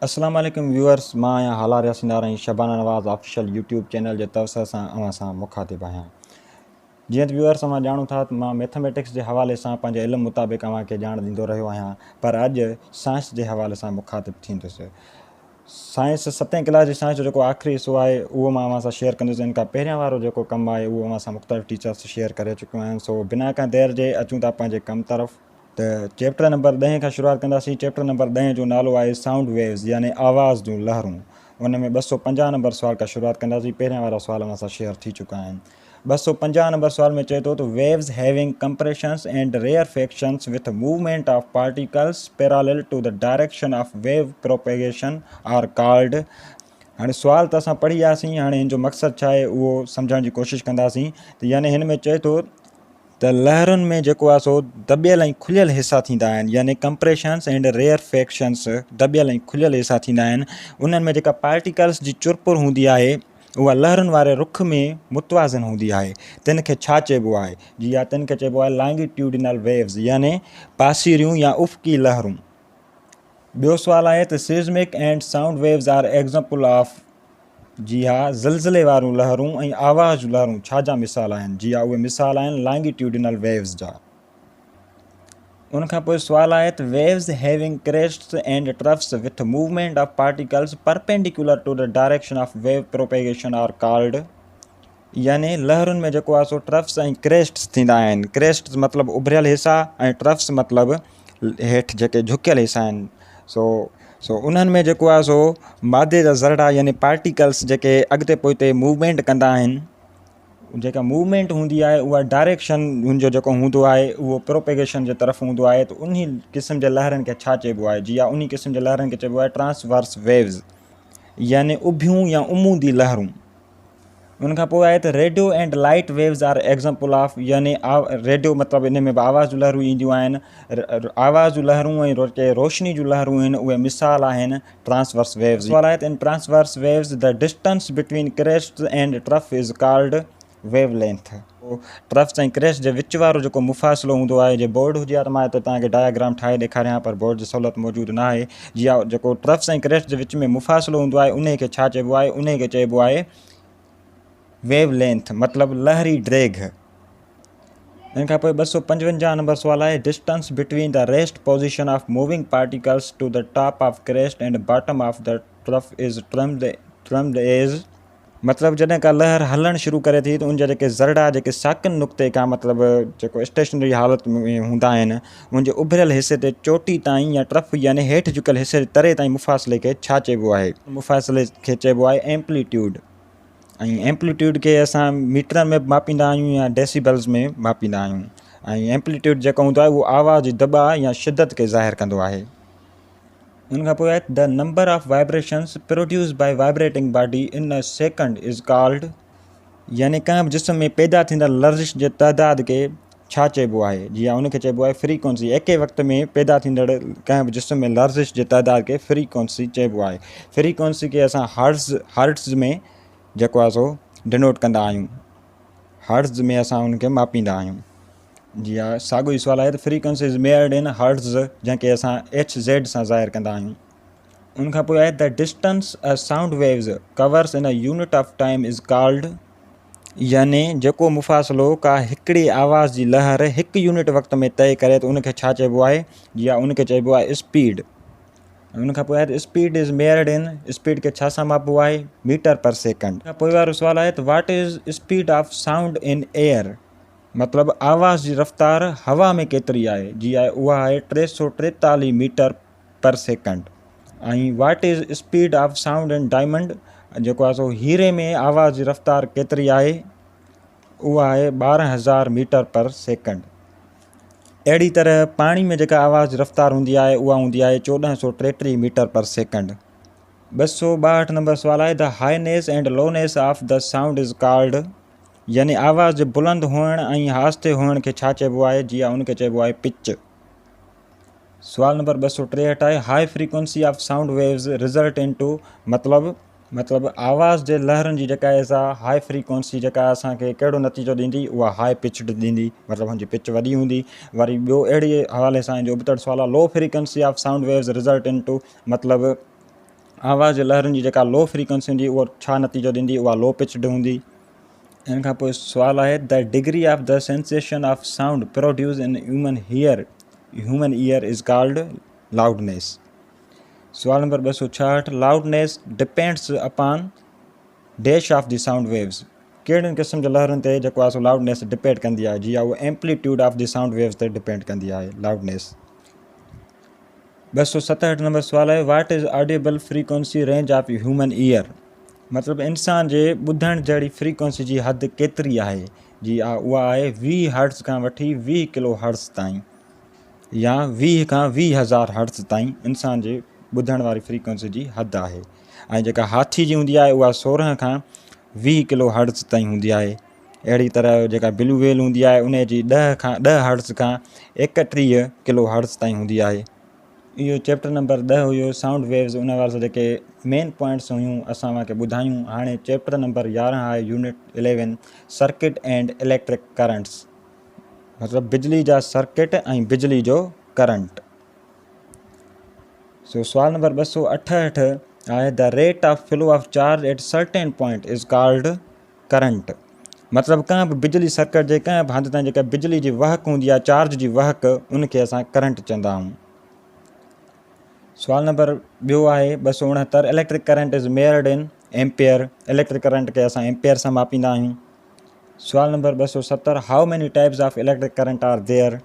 अस्सलाम वालेकुम व्यूअर्स, मां आहियां हालार यासीन आरही शबाना नवाज़ ऑफिशियल यूट्यूब चैनल जे तरफ़ सां अवां सां मुखातिब आहियां। जीअं त व्यूअर्स अवां ॼाणूं था त मां मैथमेटिक्स जे हवाले सां पंहिंजे इल्मु मुताबिक़ अव्हांखे ॼाण ॾींदो रहियो आहियां, पर अॼु साइंस जे हवाले सां मुखातिब थींदुसि। साइंस 7वीं क्लास जी साइंस जो जेको आख़िरी हिसो आहे उहो मां अव्हां सां शेयर कंदुसि। इन खां पहिरियां वारो जेको कमु आहे उहो अव्हां सां मुख़्तलिफ़ टीचर्स शेयर करे चुकियो आहिनि। सो बिना का देर जे अचूं था पंहिंजे कमु तरफ़। त चैप्टर नंबर 10 खां शुरूआत कंदासीं। चैप्टर नंबर 10 जो नालो आहे साउंड वेव्स यानी आवाज़ जूं लहरूं। उन में 250 नंबर सुवाल खां शुरूआत कंदासीं। पहिरियां वारा सुवाल अव्हां सां शेयर थी चुका आहिनि। 250 नंबर सुवाल में चए थो त waves having compressions and rarefactions with movement of particles parallel to the direction of wave propagation are called. हाणे सुवाल त असां पढ़ी वियासीं, हाणे हिन जो मक़सदु छा आहे उहो सम्झण जी कोशिशि कंदासीं। त यानी हिन में चए थो त लहरुनि में जेको आहे सो दॿियल ऐं खुलियल हिसा थींदा आहिनि, यानी कंप्रेशंस एंड रेयरफेक्शंस दॿियल ऐं खुलियल हिसा थींदा आहिनि। उन्हनि में जेका पार्टिकल्स जी चुरपुर हूंदी आहे उहा लहरुनि वारे रुख में मुतवाज़िन हूंदी आहे। तिन खे छा चइबो आहे? जी हा, तिन खे चइबो आहे लॉन्गिट्यूडिनल वेव्स यानी पासीरियूं या उफ़क़ी लहरूं। ॿियो सुवाल आहे त seismic and sound waves are example of. जी हा, ज़लज़ले वारियूं लहरूं ऐं आवाज़ जूं लहरूं छा जा मिसाल आहिनि? जी हा, उहे मिसाल आहिनि लॉन्गिट्यूडिनल वेव्स जा। उनखां पोइ सुवाल आहे त waves having crests and troughs with movement of particles perpendicular to the direction of wave propagation are called. यानी लहरुनि में जेको आहे सो ट्रफ्स ऐं क्रेस्ट्स थींदा आहिनि। क्रेस्ट्स मतिलबु उभरियल हिसा ऐं ट्रफ्स मतिलबु हेठि जेके झुकियल हिसा आहिनि। सो उन्हनि में जेको आहे सो मादे जा ज़रड़ा यानी पार्टिकल्स जेके अॻिते पोइते मूवमेंट कंदा आहिनि, जेका मूवमेंट हूंदी आहे उहा डायरेक्शन हुनजो जेको हूंदो आहे उहो प्रोपेगेशन जे तरफ़ हूंदो आहे। त उन क़िस्म जे लहरनि खे छा चइबो आहे? जी हा, उन क़िस्म जे लहरनि खे चइबो आहे ट्रांसवर्स वेव्स यानी उभियूं या उमूदी लहरूं। उनखां पोइ आहे त radio and light waves are example of. यानी रेडियो मतिलबु इन में बि आवाज़ जूं लहरूं ईंदियूं आहिनि। आवाज़ जूं लहरूं ऐं रोशनी जूं लहरूं आहिनि, उहे मिसाल आहिनि ट्रांसवर्स वेव्स। सवाल आहे त in transverse waves the distance between crests and trough is called wavelength. Troughs ऐं क्रेस्ट जे विच वारो जेको मुफ़ासिलो हूंदो आहे, जे बोर्ड हुजे हा त मां हिते तव्हांखे डायग्राम ठाहे ॾेखारियां, पर बोर्ड जी सहूलियत मौजूदु न आहे। जी हा, जेको ट्रफ्स ऐं क्रेस्ट जे विच में मुफ़ासिलो हूंदो आहे उन खे छा चइबो आहे? उन खे चइबो आहे वेव लेंथ मतिलबु लहरी ड्रैग। इन खां पोइ 255 नंबर सुवाल आहे distance between the rest position of moving particles to the top of crest and bottom of the trough is termed as. मतिलबु जॾहिं का लहर हलणु शुरू करे थी त उनजा जेके ज़रड़ा जेके साकिन नुक़्ते खां मतिलबु जेको स्टेशनरी हालत में हूंदा आहिनि, उनजे उभरियल हिसे ते चोटी ताईं या ट्रफ यानी हेठि झुकियल हिसे तरे ताईं मुफ़ासिले खे छा चइबो आहे? मुफ़ासिले खे चइबो आहे एम्पलीट्यूड। ऐं एम्पलीट्यूड खे असां मीटर में मापींदा आहियूं या डेसिबल्स में मापींदा आहियूं। ऐं एम्पलीट्यूड जेको हूंदो आहे उहो आवाज़ जी दॿा या शिदत खे ज़ाहिर कंदो आहे। उनखां पोइ आहे the number of vibrations produce by vibrating body in a second is called. यानी कंहिं बि जिस्म में पैदा थींदड़ लर्ज़िश जे तइदाद खे छा चइबो आहे? जी हा, उनखे चइबो आहे फ्रीक्वेंसी। एके वक़्त में पैदा थींदड़ कंहिं बि जिस्म में लर्ज़िश जे तइदाद खे फ्रीक्वेंसी चइबो आहे। फ्रीक्वेंसी खे असां हर्ट्ज़ में जेको आहे सो डिनोट कंदा आहियूं। हर्ट्ज़ में असां उनखे मापींदा आहियूं। जी हा, साॻियो ई सुवाल आहे त फ्रीक्वेंसी इज़ मेयर्ड इन हर्ट्ज़, जंहिंखे असां HZ सां ज़ाहिर कंदा आहियूं। उनखां पोइ आहे the distance a sound waves covers in a unit of time is called. यानी जेको मुफ़ासिलो का हिकिड़ी आवाज़ जी लहर हिकु यूनिट वक़्त में तय करे त उनखे छा चइबो आहे? जी हा, उनखे चइबो आहे स्पीड। उनखां पोइ आहे त स्पीड इज़ मेयर्ड इन। स्पीड खे छा सां मापबो आहे? Metre per second. उनखां पोइ वारो सुवाल आहे त what is speed of sound in air. मतिलबु आवाज़ जी रफ़्तार हवा में केतिरी आहे? जी आहे, उहा आहे 343 मीटर पर सेकंड। ऐं what is speed of sound in diamond. जेको आहे सो हीरे में आवाज़ जी रफ़्तार केतिरी आहे? उहा आहे 12,000 मीटर पर सेकंड। अहिड़ी तरह पाणी में जेका आवाज़ जी रफ़्तार हूंदी आहे उहा हूंदी आहे 1433 मीटर पर सेकंड। 262 नंबर सुवाल आहे the highness and lowness of the sound is called. यानी आवाज़ जे बुलंद हुअण ऐं आहिस्ते हुअण खे छा चइबो आहे? जी हा, उनखे चइबो आहे पिच। सुवाल नंबर 263 आहे high frequency of sound waves result इन टू। मतिलबु आवाज़ जे लहरनि जी जेका आहे सा हाई फ्रीक्वेंसी जेका असांखे कहिड़ो नतीजो ॾींदी? उहा हाई पिच्ड ॾींदी, मतिलबु हुनजी पिच वॾी हूंदी। वरी ॿियो अहिड़े हवाले सां जो उबतड़ सुवाल आहे low frequency of sound waves result इन टू। मतिलबु आवाज़ जे लहरुनि जी जेका लो फ्रीक्वेंसी हूंदी उहा छा नतीजो ॾींदी, उहा लो पिच्ड हूंदी। इन खां पोइ सुवालु आहे the degree of the sensation of sound produce in human ear is called loudness. सुवाल number 266 loudness depends upon dash of the sound waves. कहिड़ियुनि क़िस्म जे लहरुनि ते जेको आहे सो लाउडनेस डिपेंड कंदी आहे, जी उहा amplitude of the sound waves ते डिपेंड कंदी आहे लाउडनेस। 267 नंबर सुवाल आहे what is audible frequency range of human ear. मतिलबु इंसान जे ॿुधण जहिड़ी फ्रीक्वेंसी जी हद केतिरी आहे, जी उहा आहे 20 हर्ट्ज़ खां वठी 20 किलो हर्ट्ज़ ताईं, या 20 खां 20,000 हर्ट्ज़ ताईं इंसान जे ॿुधण वारी फ्रीक्वेंसी जी हद आहे। ऐं जेका हाथी जी हूंदी आहे उहा 16 खां 20 किलो हर्ट्ज़ ताईं हूंदी आहे। अहिड़ी तरह जेका ब्लू व्हेल हूंदी आहे उन जी 10 हर्ट्ज़ खां 31 किलो हर्ट्ज़ ताईं हूंदी आहे। इहो चैप्टर नंबर 10 हुयो साउंड वेव्स, उन वारे जेके मेन पॉइंट्स हुयूं असां तव्हांखे ॿुधायूं। हाणे चैप्टर नंबर 11 आहे unit 11 circuit and electric currents, मतिलबु बिजली जा सर्किट ऐं बिजली जो करंट। सो सुवाल नंबर 268 आहे the rate of flow of charge at certain point is called current. मतिलबु कंहिं बि बिजली सर्किट जे कंहिं बि हंधि ताईं जेका बिजली जी वहक हूंदी आहे, चार्ज जी वहक, उनखे असां करंट चवंदा आहियूं। सुवाल नंबर 2 आहे 269 इलेक्ट्रिक करंट इज़ मेयर्ड इन एम्पेयर। इलेक्ट्रिक करंट खे असां एम्पेयर सां मापींदा आहियूं। सुवाल number 270 how many types of electric current are there.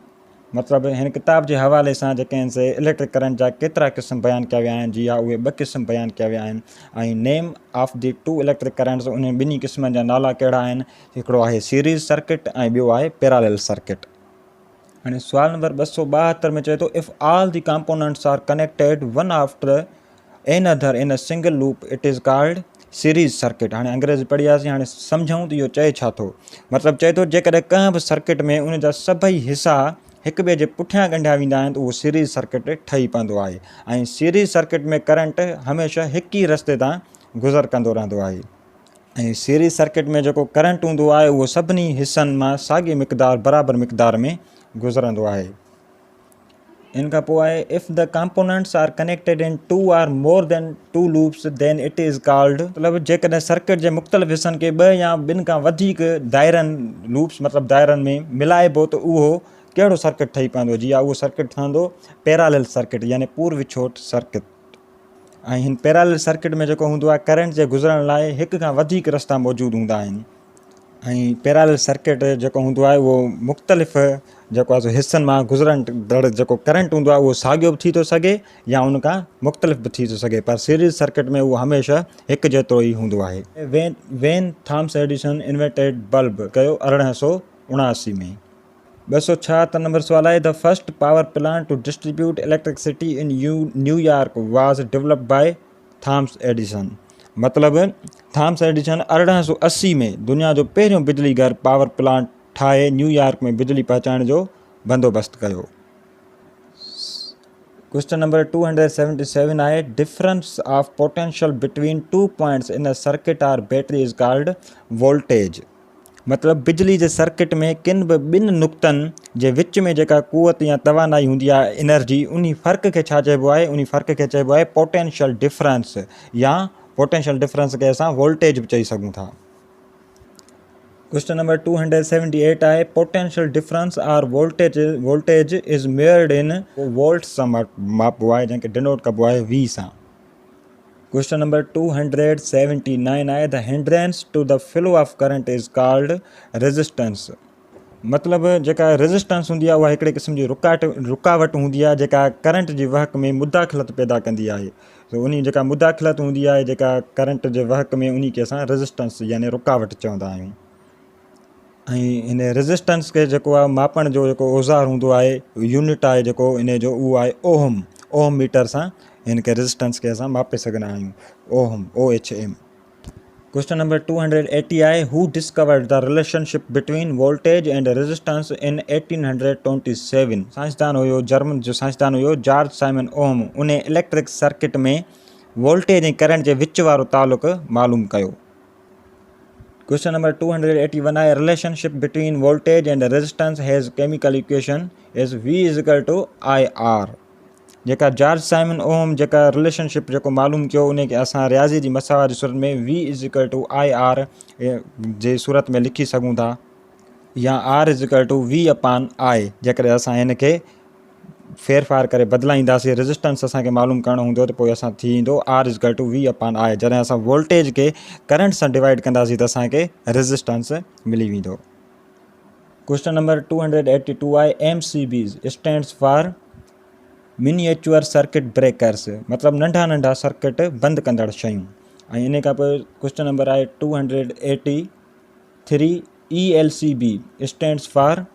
मतिलबु हिन किताब जे हवाले सां जेके आहिनि से इलेक्ट्रिक करंट जा केतिरा क़िस्म बयानु कया विया आहिनि, जी उहे 2 क़िस्म बयानु कया विया आहिनि। ऐं नेम ऑफ द 2 इलेक्ट्रिक करंट्स, उन ॿिन्ही क़िस्मनि जा नाला कहिड़ा आहिनि, हिकिड़ो आहे सीरीज़ सर्किट ऐं ॿियो आहे पैरेलल सर्किट। हाणे सुवाल नंबर 272 में चए थो if all the components are connected one after another in a single loop it is called series circuit. हाणे अंग्रेज़ी पढ़ियासीं, हाणे सम्झूं त इहो चए छा थो। मतिलबु चए थो जेकॾहिं कंहिं बि सर्किट में उन जा सभई हिसा हिक ॿिए जे पुठियां ॻंढिया वेंदा आहिनि त उहो सीरीज़ सर्किट ठही पवंदो आहे। ऐं सीरीज़ सर्किट में करंट हमेशह हिक ई रस्ते तां गुज़र कंदो रहंदो आहे। ऐं सीरीज़ सर्किट में जेको करंट हूंदो आहे उहो सभिनी हिसनि मां साॻी मिक़दार बराबरि मिक़दार में गुज़रंदो आहे। इन खां पोइ आहे if the components are connected in 2 or more than 2 loops then it is called. मतिलबु जेकॾहिं सर्किट जे मुख़्तलिफ़ हिसनि खे 2 या 2 खां वधीक दाइरनि लूप्स मतिलबु दाइरनि में मिलाइबो त उहो कहिड़ो सर्किट ठही पवंदो, जी उहो सर्किट ठहंदो पैरेलल सर्किट यानी पूर्व विछोट सर्किट। ऐं हिन पैरेलल सर्किट में जेको हूंदो आहे करंट जे गुज़रण लाइ हिक खां वधीक रस्ता मौजूदु हूंदा आहिनि। ऐं पैरेलल सर्किट जेको हूंदो आहे उहो मुख़्तलिफ़ जेको आहे सो हिसनि मां गुज़रंदड़ जेको करंट हूंदो आहे उहो साॻियो बि थी थो सघे या उन खां मुख़्तलिफ़ बि थी थो सघे, पर सीरीज़ सर्किट में उहो हमेशह हिकु जेतिरो ई हूंदो आहे। When Thomas Edison invented bulb कयो 1879 में। 276 नंबर सुवाल आहे the first power plant to distribute electricity in New York was developed by Thomas Edison. मतिलबु थॉमस एडिसन 1880 में दुनिया जो पहिरियों बिजली घर पावर प्लांट ठाहे न्यूयॉर्क में बिजली पहुचाइण जो बंदोबस्तु कयो। क्वेश्चन नंबर 277 आहे difference of potential between 2 points in a circuit or battery is called voltage. मतिलबु बिजली जे सर्किट में किन बि 2 नुक़्तनि जे विच में जेका क़ुवत या तवानाई हूंदी आहे एनर्जी, उन फ़र्क़ खे छा चइबो आहे, उन फ़र्क़ खे चइबो आहे पोटेंशियल डिफरेंस, या पोटेंशियल डिफरेंस खे असां वोल्टेज बि चई सघूं था। क्वेश्चन नंबर 278 आहे potential difference or voltage is measured in volt सां मापबो आहे, जंहिंखे डिनोट कबो आहे V सां। क्वेश्चन नंबर 279 आहे the hindrance to the flow of current is called resistance. मतिलबु जेका रेजिस्टेंस हूंदी आहे उहा हिकिड़े क़िस्म जी रुकावट हूंदी आहे जेका करंट जी वहक में मुदाख़लत पैदा कंदी आहे। त उन जेका मुदाख़लत हूंदी आहे जेका करंट जे वहक में, उन खे असां रेजिस्टेंस यानी रुकावट चवंदा आहियूं। ऐं हिन रेजिस्टेंस खे जेको आहे मापण जो जेको औज़ार हूंदो आहे, यूनिट आहे जेको इन जो, उहो आहे ओहम मीटर सां हिन खे रेजिस्टेंस खे असां मापे सघंदा आहियूं, OHM। क्वेश्चन नंबर 280 आहे हू discovered the relationship between voltage and resistance in 1827। साइंसदान हुयो, जर्मन जो साइंसदान हुयो जॉर्ज साइमन ओहम। उन इलेक्ट्रिक सर्किट में वोल्टेज ऐं करंट जे विच वारो तालुक मालूम कयो। क्वेश्चन नंबर 281 आहे relationship between voltage and resistance has chemical equation is V = IR। जेका जॉर्ज साइमन ओम जेका रिलेशनशिप जेको मालूम कयो उन खे असां रियाज़ी जी मसावा जी सूरत में V=IR जे सूरत में लिखी सघूं था, या R=V/I जेकॾहिं असां हिन खे फेरफार करे बदिलाईंदासीं, रेजिस्टेंस असांखे मालूम करणो हूंदो त पोइ असां थी ईंदो R=V/I। जॾहिं असां वोल्टेज खे करंट सां डिवाइड कंदासीं त असांखे रेजिस्टेंस मिली वेंदो। क्वेश्चन नंबर 282 आहे MCBs stands for miniature circuit breakers, मतिलबु नंढा नंढा सर्किट बंदि कंदड़ शयूं। ऐं इन खां पोइ क्वेश्चन नंबर आहे 283 ELCB stands for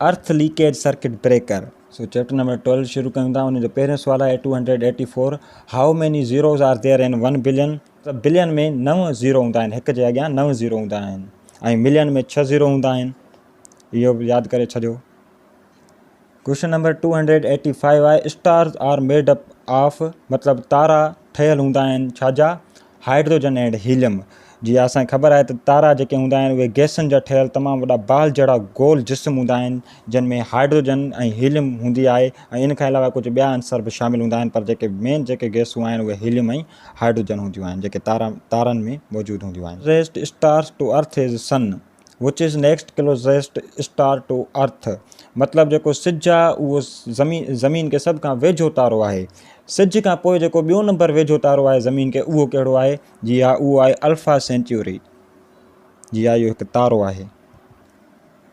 earth leakage circuit breaker. So chapter number 12 शुरू कयूं था। उन जो पहिरियों सुवाल आहे 284 how many zeros are there in 1 billion. त बिलियन में 9 ज़ीरो हूंदा आहिनि, हिक जे अॻियां 9 ज़ीरो हूंदा आहिनि, ऐं मिलियन में 6 ज़ीरो हूंदा आहिनि, इहो बि यादि करे छॾियो। क्वेश्चन नंबर 285 आहे stars are made up of, मतिलबु तारा ठहियलु हूंदा आहिनि छाजा, हाइड्रोजन एंड हीलियम। जीअं असांखे ख़बर आहे त तारा जेके हूंदा आहिनि उहे गैसनि जा ठहियलु तमामु वॾा बाल जहिड़ा गोल जिस्म हूंदा आहिनि, जिन में हाइड्रोजन ऐं हीलियम हूंदी आहे, ऐं इन खां अलावा कुझु ॿिया आंसर बि शामिलु हूंदा आहिनि, पर जेके मेन जेके गैसूं आहिनि उहे हीलियम ऐं हाइड्रोजन हूंदियूं आहिनि, जेके तारनि में मौजूदु हूंदियूं आहिनि। Closest stars to earth is sun, which is next closest star to earth. मतिलबु जेको सिज आहे उहो ज़मीन खे सभ खां वेझो तारो आहे। सिज खां पोइ जेको ॿियो नंबर वेझो तारो आहे ज़मीन खे, उहो कहिड़ो आहे? जी हा, उहो आहे अल्फा सेंचुरी। जी हा, इहो हिकु तारो आहे।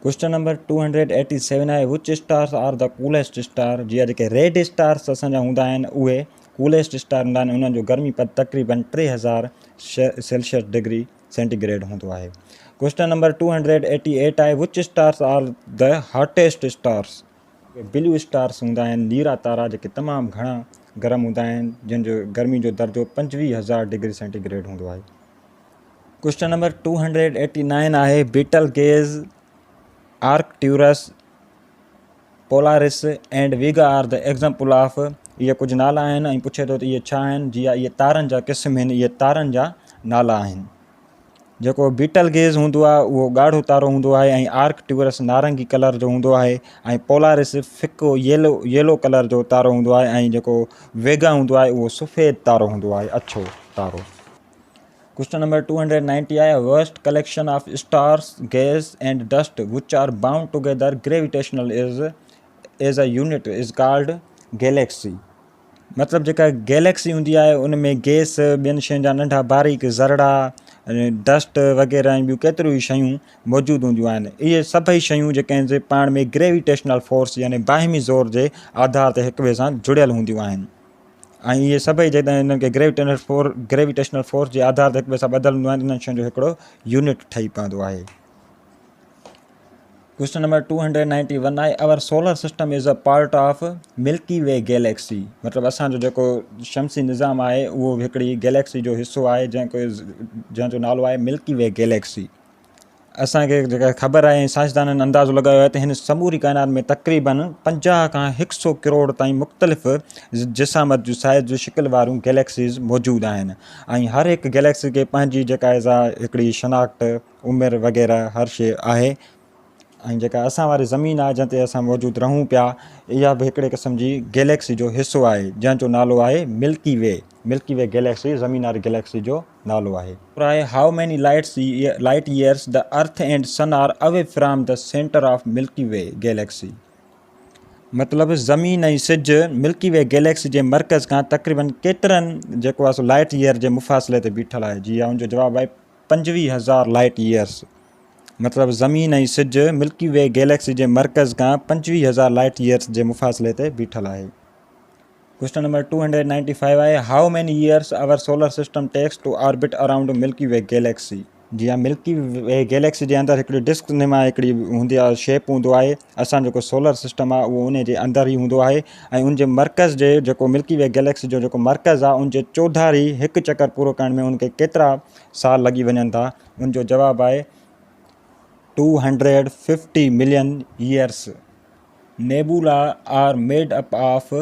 क्वेश्चन नंबर 287 आहे which stars are the coolest star. जी हा, जेके रेड स्टार्स असांजा हूंदा आहिनि उहे कूलेस्ट स्टार हूंदा आहिनि, उन्हनि जो गर्मी पद तक़रीबन 3000 सेल्सियस डिग्री सेंटीग्रेड हूंदो आहे। क्वेश्चन नंबर 288 आहे which stars are the hottest stars. Blue stars हूंदा आहिनि, नीरा तारा, जेके तमामु घणा गरम हूंदा आहिनि, जिन जो गर्मी जो दर्जो 25000 डिग्री सेंटीग्रेड हूंदो आहे। क्वेश्चन नंबर 289 आहे Betelgeuse, Arcturus, Polaris and Vega are the example of. इहे कुझु नाला आहिनि ऐं पुछे थो त इहे छा आहिनि। जी हा, इहे तारनि जा क़िस्म आहिनि, इहे तारनि जा नाला आहिनि। जेको बीटल गेज़ हूंदो आहे उहो ॻाढ़ो तारो हूंदो आहे, ऐं आर्कट्यूरस नारंगी कलर जो हूंदो आहे, ऐं पोलारिस फिको येलो कलर जो तारो हूंदो आहे, ऐं जेको वेगा हूंदो आहे उहो सफ़ेद तारो हूंदो आहे, अछो तारो। क्वेश्चन नंबर 290 आहे worst collection of stars gas and dust which are bound together gravitational as a unit is called Galaxy. मतिलबु जेका गैलेक्सी हूंदी आहे उन में गैस, ॿियनि शयुनि जा नंढा बारीक ज़रड़ा, डस्ट वग़ैरह ऐं ॿियूं केतिरियूं ई शयूं मौजूदु हूंदियूं आहिनि। इहे सभई शयूं जेके आहिनि पाण में ग्रेविटेशनल फोर्स यानी बाहिमी ज़ोर जे आधार ते हिक ॿिए सां जुड़ियल हूंदियूं आहिनि, ऐं इहे सभई जॾहिं इन्हनि खे ग्रेविटेशनल फोर्स जे आधार ते हिक ॿिए सां ॿधल हूंदियूं आहिनि, इन्हनि शयुनि जो हिकिड़ो यूनिट ठही पवंदो आहे। क्वेश्चन नंबर 291 आहे our solar system is a part of Milky Way galaxy. मतिलबु असांजो जेको शमसी निज़ाम आहे उहो हिकिड़ी गैलेक्सी जो हिसो आहे, जंहिंजो नालो आहे मिल्की वे गैलेक्सी। असांखे जेका ख़बर आहे, साइंसदाननि अंदाज़ो लॻायो आहे त हिन समूरी काइनात में तक़रीबन 50 खां 100 करोड़ ताईं मुख़्तलिफ़ जिसामत जूं साइज़ जूं शिकिल वारियूं गैलेक्सीज़ मौजूदु आहिनि, ऐं हर हिकु गैलेक्सी खे पंहिंजी जेका हिकिड़ी शनाख़्त, उमिरि वग़ैरह हर शइ आहे। ऐं जेका असां वारी ज़मीन आहे जंहिं ते असां मौजूदु रहूं पिया, इहा बि हिकिड़े क़िस्म जी गैलेक्सी जो हिसो आहे, जंहिंजो नालो आहे मिल्की वे गैलेक्सी ज़मीन वारी गैलेक्सी जो नालो आहे। How many light years the earth and sun are away from the centre of Milky Way galaxy. मतिलबु ज़मीन ऐं सिज मिल्की वे गैलेक्सी जे मर्कज़ खां तक़रीबन केतिरनि जेको आहे सो लाइट ईयर जे मुफ़ासिले ते बीठल आहे। जी हा, उनजो जवाबु आहे 25000 लाइट ईयर्स। मतिलबु ज़मीन ऐं सिज मिल्की वे गैलेक्सी जे मर्कज़ खां 25000 लाइट ईयर्स जे मुफ़ासिले ते बीठल आहे। क्वेश्चन नंबर 295 आहे how many years our solar system takes to orbit around Milky Way galaxy. जी हा, मिल्की वे गैलेक्सी जे अंदरि हिकिड़ी डिस्क नुमा हिकिड़ी हूंदी आहे, शेप हूंदो आहे। असांजो जेको सोलर सिस्टम आहे उहो उन जे अंदरि ई हूंदो आहे, ऐं उनजे मर्कज़ जे जेको मिल्की वे गैलेक्सी जो जेको मर्कज़ आहे उनजे चौधारी हिकु चकर पूरो करण में उनखे केतिरा साल लॻी वञनि था। उनजो जवाबु आहे 250 million years. Nebula are made up of,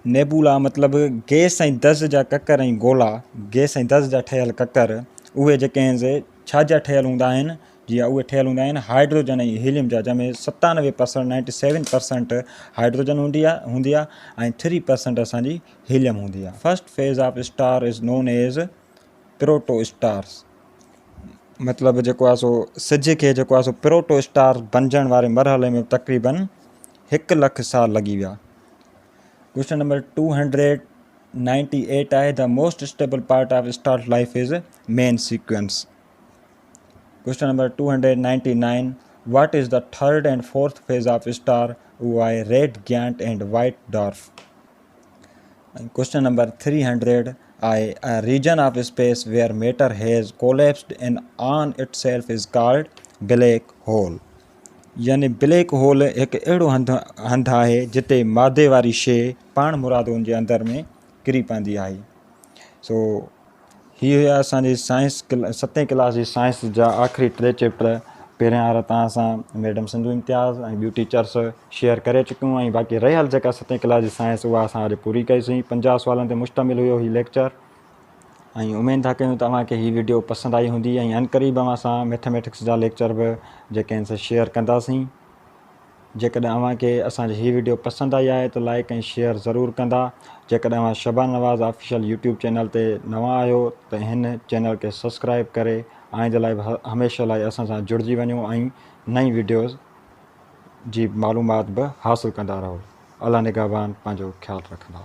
nebula मतिलबु गैस ऐं दज़ जा ककर ऐं गोला, गैस ऐं दज़ जा ठहियल ककर, उहे जेके आहिनि छा जा ठहियल हूंदा आहिनि? जीअं उहे ठहियलु हूंदा आहिनि हाइड्रोजन ऐं हीलियम जा, जंहिंमें 97% 97% हाइड्रोजन हूंदी आहे ऐं 3% असांजी हीलियम हूंदी आहे। First phase of star is non as proto stars, मतिलबु जेको आहे सो सिज खे जेको आहे सो प्रोटो स्टार बणजण वारे मरहले में तक़रीबन 1 लख साल लॻी विया। क्वेश्चन नंबर 298 आहे, the most stable part of star life is main sequence. Question number 299, what is the third and fourth phase of star, उहो आहे red Gantt and white dwarf. Question number 300 आहे, a region of space where matter has collapsed in on itself is called black hole। यानी black hole हिकु अहिड़ो हंधु आहे जिते मादे वारी शइ पाण मुराद उनजे अंदरि में किरी पवंदी आहे। सो हीअ हुया असांजी साइंस 7वीं क्लास जी साइंस जा आख़िरी 3 चैप्टर। पहिरियां वारा तव्हां सां मैडम सिंधु इम्तियाज़ ऐं ॿियूं टीचर्स शेयर करे चुकियूं, ऐं बाक़ी रहियल जेका 7वीं क्लास जी साइंस उहा असां अॼु पूरी कईसीं। 50 सुवालनि ते मुश्तमिल हुयो हीउ लेक्चर, ऐं उमेद था कयूं तव्हांखे हीअ वीडियो पसंदि आई हूंदी, ऐं अनक़रीब असां मैथमेटिक्स जा लेक्चर बि जेके आहिनि शेयर कंदासीं। जेकॾहिं अव्हांखे असांजी हीअ वीडियो पसंदि आई आहे त लाइक ऐं शेयर ज़रूरु कंदा। जेकॾहिं अव्हां शबाना नवाज़ ऑफिशियल यूट्यूब चैनल ते नवां आहियो त हिन चैनल खे सब्सक्राइब करे आइंदे लाइ हमेशह लाइ असां सां जुड़िजी वञो ऐं नई वीडियोज़ जी मालूमात बि हासिलु कंदा रहो। अल्लाह निगहबान, पंहिंजो ख़्यालु रखंदा।